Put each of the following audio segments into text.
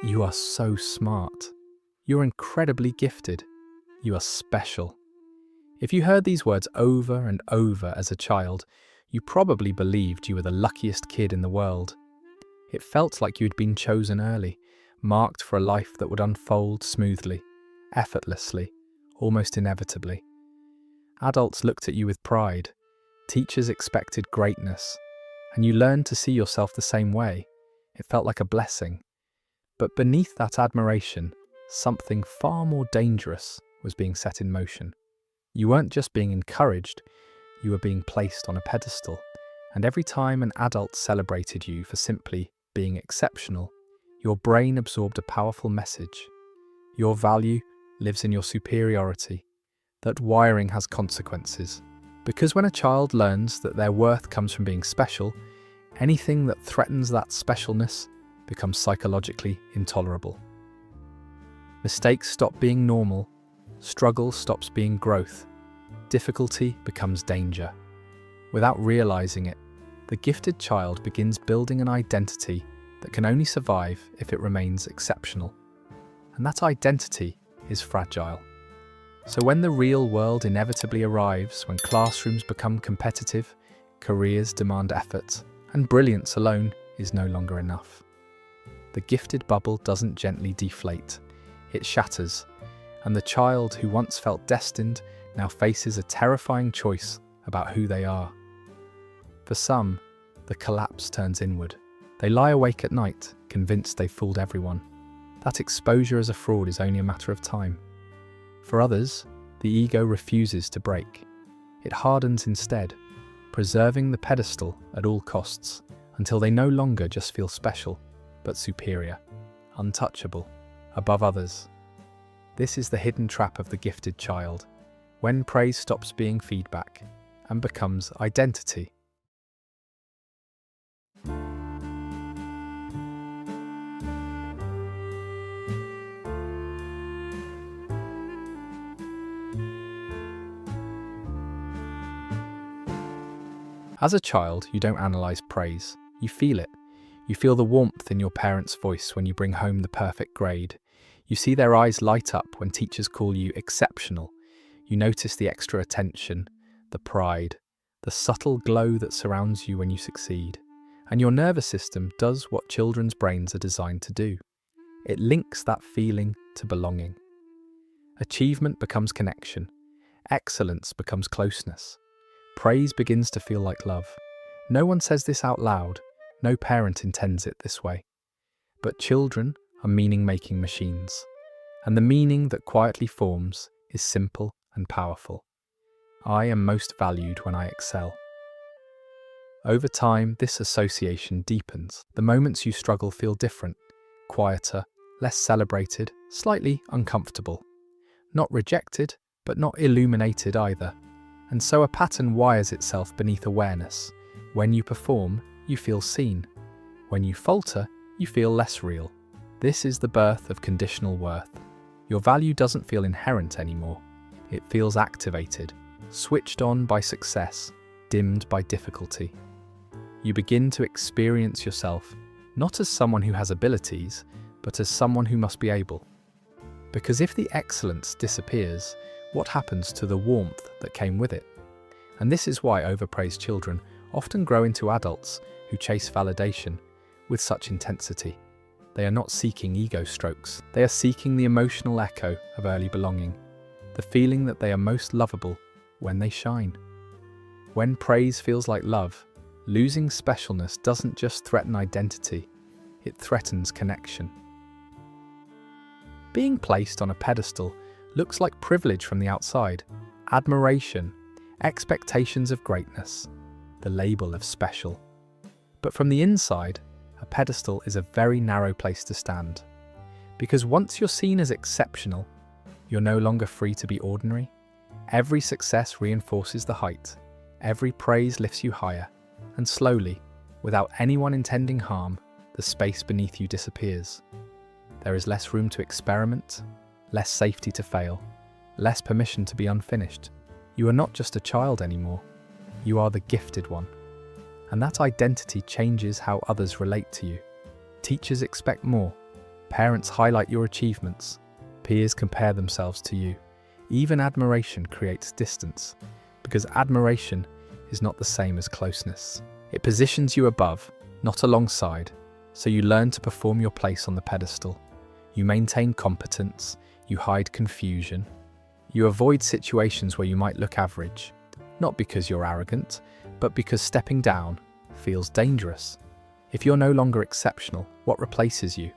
You are so smart. You're incredibly gifted. You are special. If you heard these words over and over as a child, you probably believed you were the luckiest kid in the world. It felt like you'd been chosen early, marked for a life that would unfold smoothly, effortlessly, almost inevitably. Adults looked at you with pride. Teachers expected greatness, and you learned to see yourself the same way. It felt like a blessing. But beneath that admiration, something far more dangerous was being set in motion. You weren't just being encouraged, you were being placed on a pedestal. And every time an adult celebrated you for simply being exceptional, your brain absorbed a powerful message. Your value lives in your superiority. That wiring has consequences. Because when a child learns that their worth comes from being special, anything that threatens that specialness becomes psychologically intolerable. Mistakes stop being normal, struggle stops being growth, difficulty becomes danger. Without realizing it, the gifted child begins building an identity that can only survive if it remains exceptional. And that identity is fragile. So when the real world inevitably arrives, when classrooms become competitive, careers demand effort, and brilliance alone is no longer enough, the gifted bubble doesn't gently deflate, it shatters, and the child who once felt destined now faces a terrifying choice about who they are. For some, the collapse turns inward. They lie awake at night, convinced they've fooled everyone. That exposure as a fraud is only a matter of time. For others, the ego refuses to break. It hardens instead, preserving the pedestal at all costs, until they no longer just feel special, but superior, untouchable, above others. This is the hidden trap of the gifted child, when praise stops being feedback and becomes identity. As a child, you don't analyze praise, you feel it. You feel the warmth in your parents' voice when you bring home the perfect grade. You see their eyes light up when teachers call you exceptional. You notice the extra attention, the pride, the subtle glow that surrounds you when you succeed. And your nervous system does what children's brains are designed to do. It links that feeling to belonging. Achievement becomes connection. Excellence becomes closeness. Praise begins to feel like love. No one says this out loud. No parent intends it this way. But children are meaning-making machines. And the meaning that quietly forms is simple and powerful. I am most valued when I excel. Over time, this association deepens. The moments you struggle feel different, quieter, less celebrated, slightly uncomfortable. Not rejected, but not illuminated either. And so a pattern wires itself beneath awareness. When you perform, you feel seen. When you falter, you feel less real. This is the birth of conditional worth. Your value doesn't feel inherent anymore. It feels activated, switched on by success, dimmed by difficulty. You begin to experience yourself not as someone who has abilities, but as someone who must be able. Because if the excellence disappears, what happens to the warmth that came with it? And this is why overpraised children often grow into adults who chase validation with such intensity. They are not seeking ego strokes. They are seeking the emotional echo of early belonging, the feeling that they are most lovable when they shine. When praise feels like love, losing specialness doesn't just threaten identity, it threatens connection. Being placed on a pedestal looks like privilege from the outside, admiration, expectations of greatness, the label of special. But from the inside, a pedestal is a very narrow place to stand. Because once you're seen as exceptional, you're no longer free to be ordinary. Every success reinforces the height. Every praise lifts you higher. And slowly, without anyone intending harm, the space beneath you disappears. There is less room to experiment, less safety to fail, less permission to be unfinished. You are not just a child anymore. You are the gifted one. And that identity changes how others relate to you. Teachers expect more. Parents highlight your achievements. Peers compare themselves to you. Even admiration creates distance, because admiration is not the same as closeness. It positions you above, not alongside, so you learn to perform your place on the pedestal. You maintain competence, you hide confusion. You avoid situations where you might look average, not because you're arrogant, but because stepping down feels dangerous. If you're no longer exceptional, what replaces you?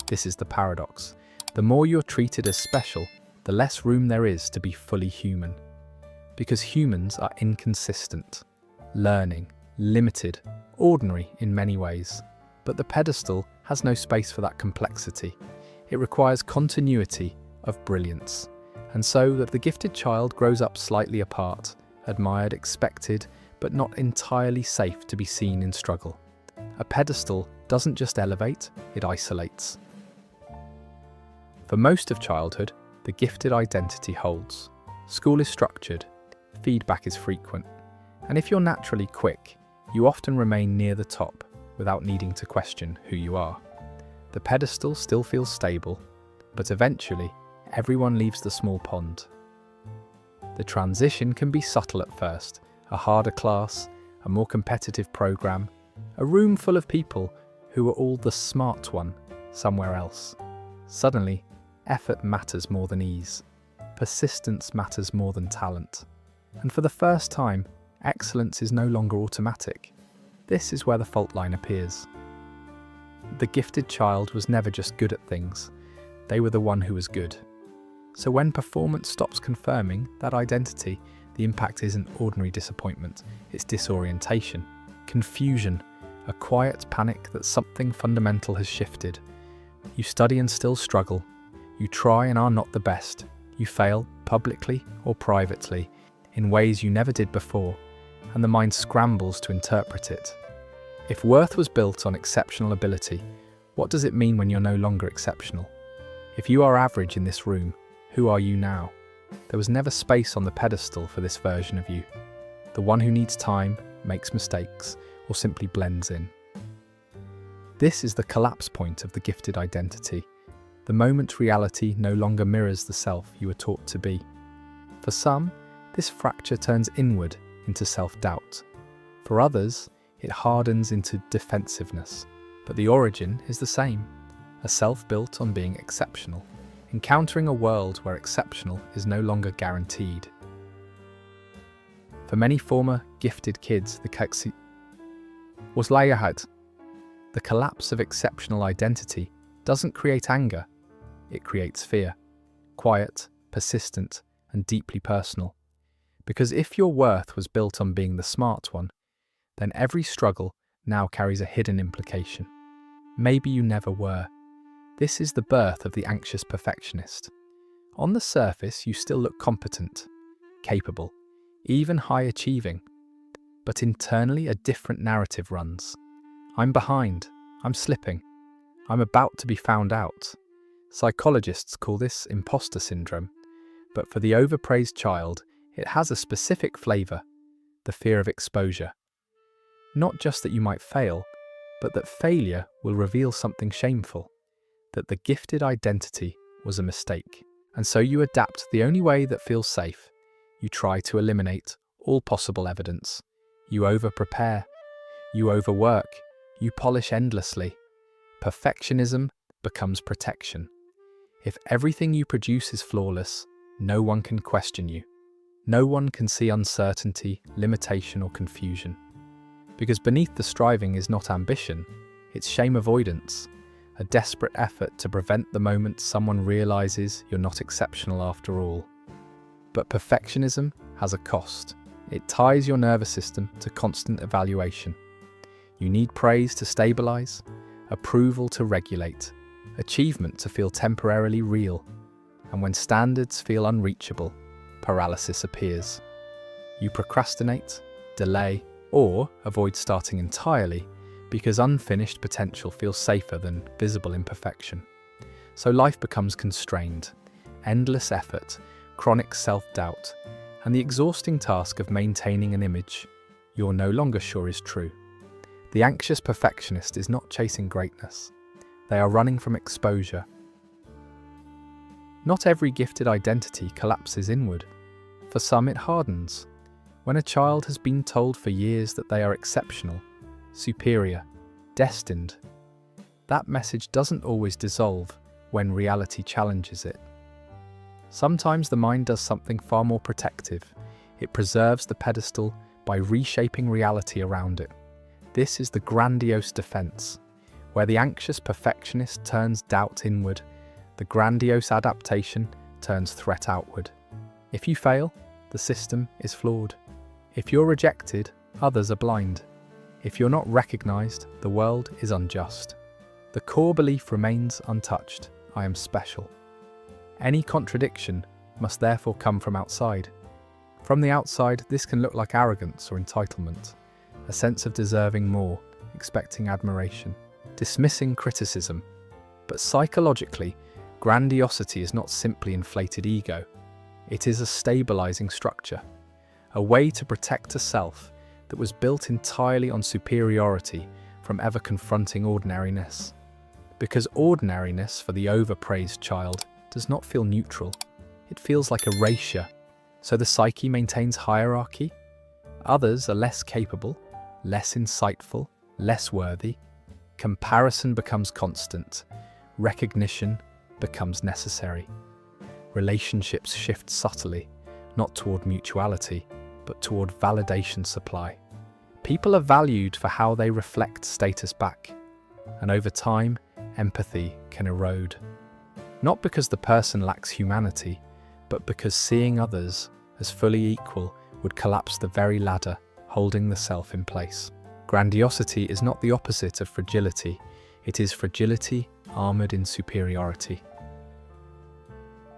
This is the paradox. The more you're treated as special, the less room there is to be fully human. Because humans are inconsistent, learning, limited, ordinary in many ways. But the pedestal has no space for that complexity. It requires continuity of brilliance. And so that the gifted child grows up slightly apart, admired, expected, but not entirely safe to be seen in struggle. A pedestal doesn't just elevate, it isolates. For most of childhood, the gifted identity holds. School is structured, feedback is frequent, and if you're naturally quick, you often remain near the top without needing to question who you are. The pedestal still feels stable, but eventually, everyone leaves the small pond. The transition can be subtle at first, a harder class, a more competitive program, a room full of people who are all the smart one somewhere else. Suddenly, effort matters more than ease. Persistence matters more than talent. And for the first time, excellence is no longer automatic. This is where the fault line appears. The gifted child was never just good at things. They were the one who was good. So when performance stops confirming that identity, the impact isn't ordinary disappointment, it's disorientation, confusion, a quiet panic that something fundamental has shifted. You study and still struggle. You try and are not the best. You fail, publicly or privately, in ways you never did before, and the mind scrambles to interpret it. If worth was built on exceptional ability, what does it mean when you're no longer exceptional? If you are average in this room, who are you now? There was never space on the pedestal for this version of you. The one who needs time, makes mistakes, or simply blends in. This is the collapse point of the gifted identity, the moment reality no longer mirrors the self you were taught to be. For some, this fracture turns inward into self-doubt. For others, it hardens into defensiveness. But the origin is the same, a self built on being exceptional, encountering a world where exceptional is no longer guaranteed. For many former gifted kids, the collapse of exceptional identity doesn't create anger, it creates fear, quiet, persistent, and deeply personal. Because if your worth was built on being the smart one, then every struggle now carries a hidden implication. Maybe you never were. This is the birth of the anxious perfectionist. On the surface, you still look competent, capable, even high-achieving. But internally, a different narrative runs. I'm behind. I'm slipping. I'm about to be found out. Psychologists call this imposter syndrome, but for the overpraised child, it has a specific flavour, the fear of exposure. Not just that you might fail, but that failure will reveal something shameful, that the gifted identity was a mistake. And so you adapt the only way that feels safe. You try to eliminate all possible evidence. You over-prepare. You overwork. You polish endlessly. Perfectionism becomes protection. If everything you produce is flawless, no one can question you. No one can see uncertainty, limitation, or confusion. Because beneath the striving is not ambition, it's shame avoidance, a desperate effort to prevent the moment someone realizes you're not exceptional after all. But perfectionism has a cost. It ties your nervous system to constant evaluation. You need praise to stabilize, approval to regulate, achievement to feel temporarily real. And when standards feel unreachable, paralysis appears. You procrastinate, delay, or avoid starting entirely because unfinished potential feels safer than visible imperfection. So life becomes constrained, endless effort, chronic self-doubt, and the exhausting task of maintaining an image you're no longer sure is true. The anxious perfectionist is not chasing greatness. They are running from exposure. Not every gifted identity collapses inward. For some, it hardens. When a child has been told for years that they are exceptional, superior, destined, that message doesn't always dissolve when reality challenges it. Sometimes the mind does something far more protective. It preserves the pedestal by reshaping reality around it. This is the grandiose defense, where the anxious perfectionist turns doubt inward, the grandiose adaptation turns threat outward. If you fail, the system is flawed. If you're rejected, others are blind. If you're not recognized, the world is unjust. The core belief remains untouched. I am special. Any contradiction must therefore come from outside. From the outside, this can look like arrogance or entitlement, a sense of deserving more, expecting admiration, dismissing criticism. But psychologically, grandiosity is not simply inflated ego. It is a stabilizing structure, a way to protect a self that was built entirely on superiority from ever confronting ordinariness. Because ordinariness for the overpraised child does not feel neutral. It feels like erasure. So the psyche maintains hierarchy. Others are less capable, less insightful, less worthy. Comparison becomes constant. Recognition becomes necessary. Relationships shift subtly, not toward mutuality, but toward validation supply. People are valued for how they reflect status back, and over time, empathy can erode. Not because the person lacks humanity, but because seeing others as fully equal would collapse the very ladder holding the self in place. Grandiosity is not the opposite of fragility. It is fragility armored in superiority.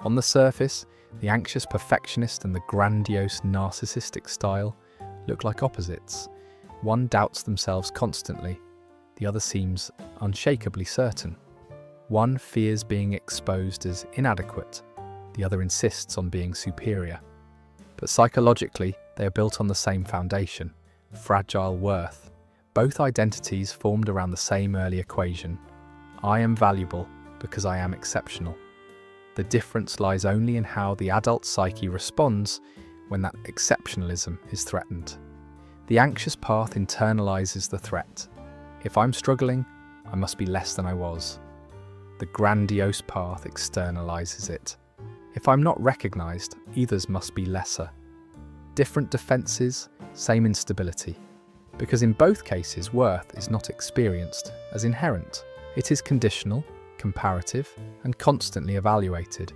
On the surface, the anxious perfectionist and the grandiose narcissistic style look like opposites. One doubts themselves constantly, the other seems unshakably certain. One fears being exposed as inadequate, the other insists on being superior. But psychologically, they are built on the same foundation, fragile worth. Both identities formed around the same early equation. I am valuable because I am exceptional. The difference lies only in how the adult psyche responds when that exceptionalism is threatened. The anxious path internalizes the threat. If I'm struggling, I must be less than I was. The grandiose path externalizes it. If I'm not recognized, others must be lesser. Different defenses, same instability. Because in both cases, worth is not experienced as inherent. It is conditional, comparative, and constantly evaluated.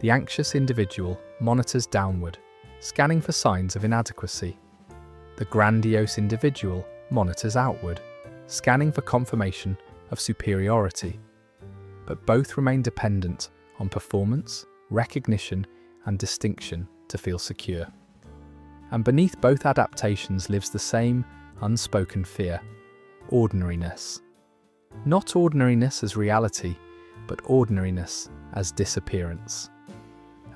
The anxious individual monitors downward, scanning for signs of inadequacy. The grandiose individual monitors outward, scanning for confirmation of superiority. But both remain dependent on performance, recognition, and distinction to feel secure. And beneath both adaptations lives the same unspoken fear: ordinariness. Not ordinariness as reality, but ordinariness as disappearance.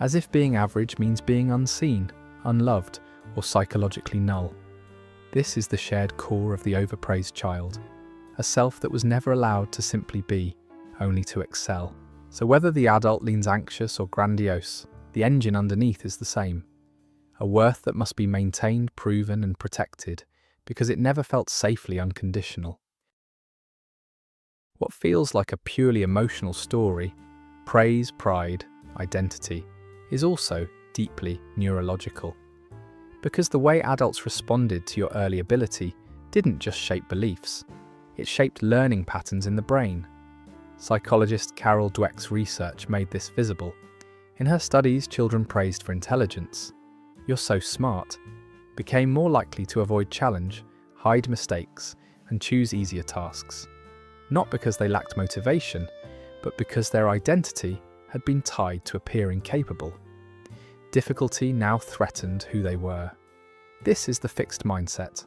As if being average means being unseen, unloved, or psychologically null. This is the shared core of the overpraised child, a self that was never allowed to simply be, only to excel. So whether the adult leans anxious or grandiose, the engine underneath is the same. A worth that must be maintained, proven, and protected, because it never felt safely unconditional. What feels like a purely emotional story, praise, pride, identity, is also deeply neurological. Because the way adults responded to your early ability didn't just shape beliefs, it shaped learning patterns in the brain. Psychologist Carol Dweck's research made this visible. In her studies, children praised for intelligence, "You're so smart," became more likely to avoid challenge, hide mistakes, and choose easier tasks. Not because they lacked motivation, but because their identity had been tied to appearing capable. Difficulty now threatened who they were. This is the fixed mindset,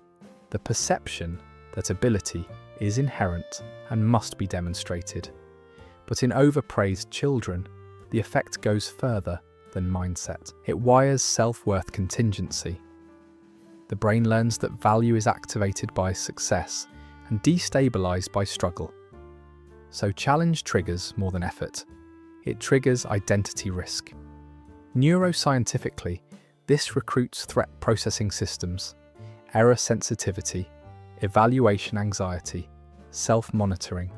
the perception that ability is inherent and must be demonstrated. But in overpraised children, the effect goes further than mindset. It wires self-worth contingency. The brain learns that value is activated by success and destabilized by struggle. So challenge triggers more than effort. It triggers identity risk. Neuroscientifically, this recruits threat processing systems, error sensitivity, evaluation anxiety, self-monitoring.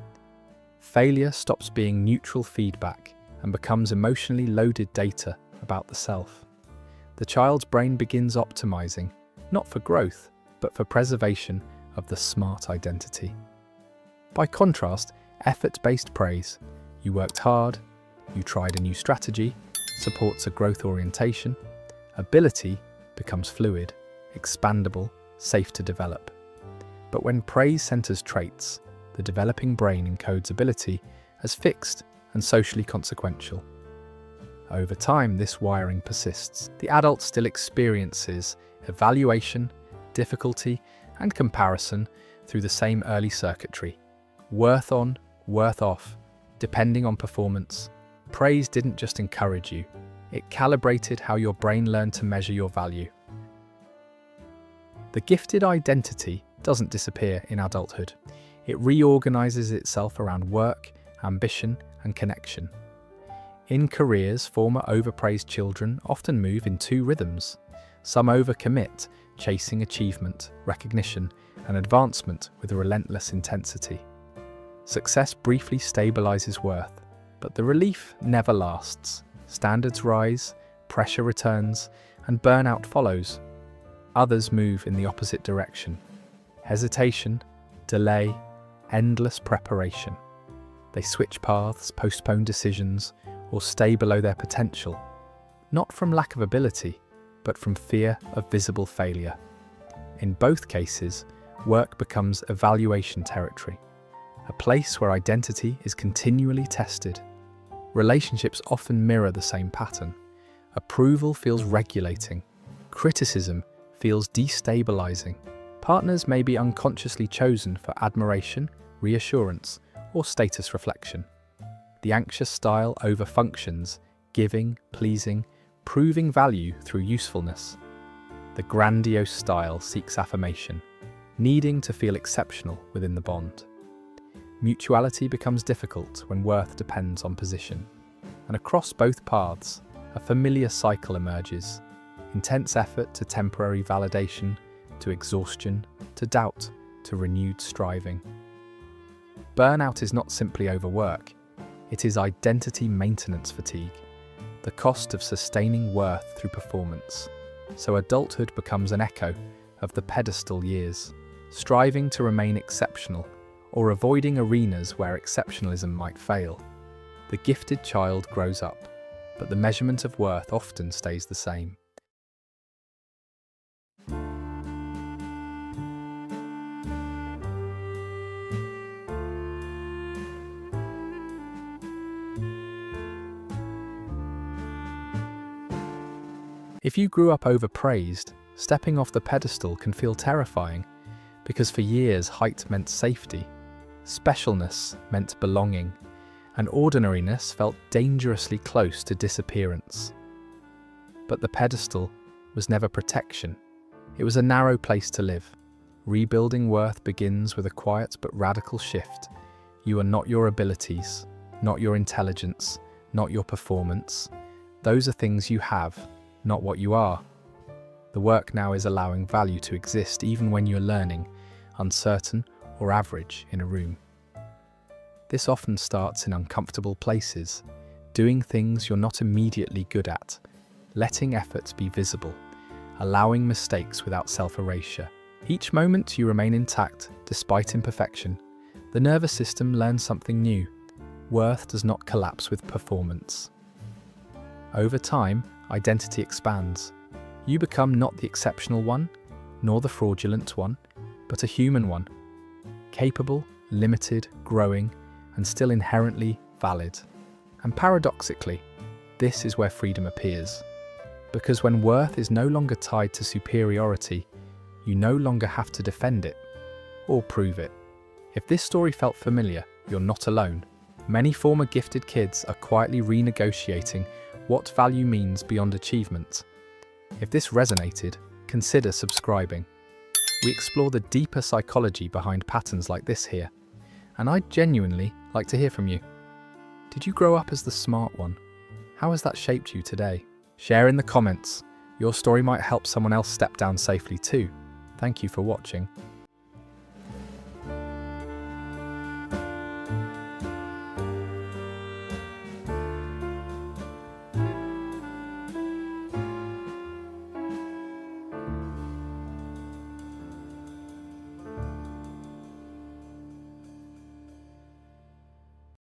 Failure stops being neutral feedback and becomes emotionally loaded data about the self. The child's brain begins optimizing, not for growth, but for preservation of the smart identity. By contrast, effort-based praise, you worked hard, you tried a new strategy, supports a growth orientation, ability becomes fluid, expandable, safe to develop. But when praise centers traits, the developing brain encodes ability as fixed and socially consequential. Over time, this wiring persists. The adult still experiences evaluation, difficulty, and comparison through the same early circuitry. Worth on, worth off, depending on performance. Praise didn't just encourage you, it calibrated how your brain learned to measure your value. The gifted identity doesn't disappear in adulthood. It reorganizes itself around work, ambition, and connection. In careers, former overpraised children often move in two rhythms. Some overcommit, chasing achievement, recognition, and advancement with a relentless intensity. Success briefly stabilizes worth, but the relief never lasts. Standards rise, pressure returns, and burnout follows. Others move in the opposite direction. Hesitation, delay, endless preparation. They switch paths, postpone decisions, or stay below their potential, not from lack of ability, but from fear of visible failure. In both cases, work becomes evaluation territory, a place where identity is continually tested. Relationships often mirror the same pattern. Approval feels regulating. Criticism feels destabilizing. Partners may be unconsciously chosen for admiration, reassurance, or status reflection. The anxious style overfunctions, giving, pleasing, proving value through usefulness. The grandiose style seeks affirmation, needing to feel exceptional within the bond. Mutuality becomes difficult when worth depends on position. And across both paths, a familiar cycle emerges. Intense effort to temporary validation, to exhaustion, to doubt, to renewed striving. Burnout is not simply overwork. It is identity maintenance fatigue, the cost of sustaining worth through performance. So adulthood becomes an echo of the pedestal years, striving to remain exceptional or avoiding arenas where exceptionalism might fail. The gifted child grows up, but the measurement of worth often stays the same. If you grew up overpraised, stepping off the pedestal can feel terrifying, because for years height meant safety, specialness meant belonging, and ordinariness felt dangerously close to disappearance. But the pedestal was never protection. It was a narrow place to live. Rebuilding worth begins with a quiet but radical shift. You are not your abilities, not your intelligence, not your performance. Those are things you have, not what you are. The work now is allowing value to exist even when you're learning, uncertain or average in a room. This often starts in uncomfortable places, doing things you're not immediately good at, letting efforts be visible, allowing mistakes without self-erasure. Each moment you remain intact despite imperfection, the nervous system learns something new. Worth does not collapse with performance. Over time, identity expands. You become not the exceptional one, nor the fraudulent one, but a human one. Capable, limited, growing, and still inherently valid. And paradoxically, this is where freedom appears. Because when worth is no longer tied to superiority, you no longer have to defend it or prove it. If this story felt familiar, you're not alone. Many former gifted kids are quietly renegotiating what value means beyond achievement. If this resonated, consider subscribing. We explore the deeper psychology behind patterns like this here, and I'd genuinely like to hear from you. Did you grow up as the smart one? How has that shaped you today? Share in the comments. Your story might help someone else step down safely too. Thank you for watching.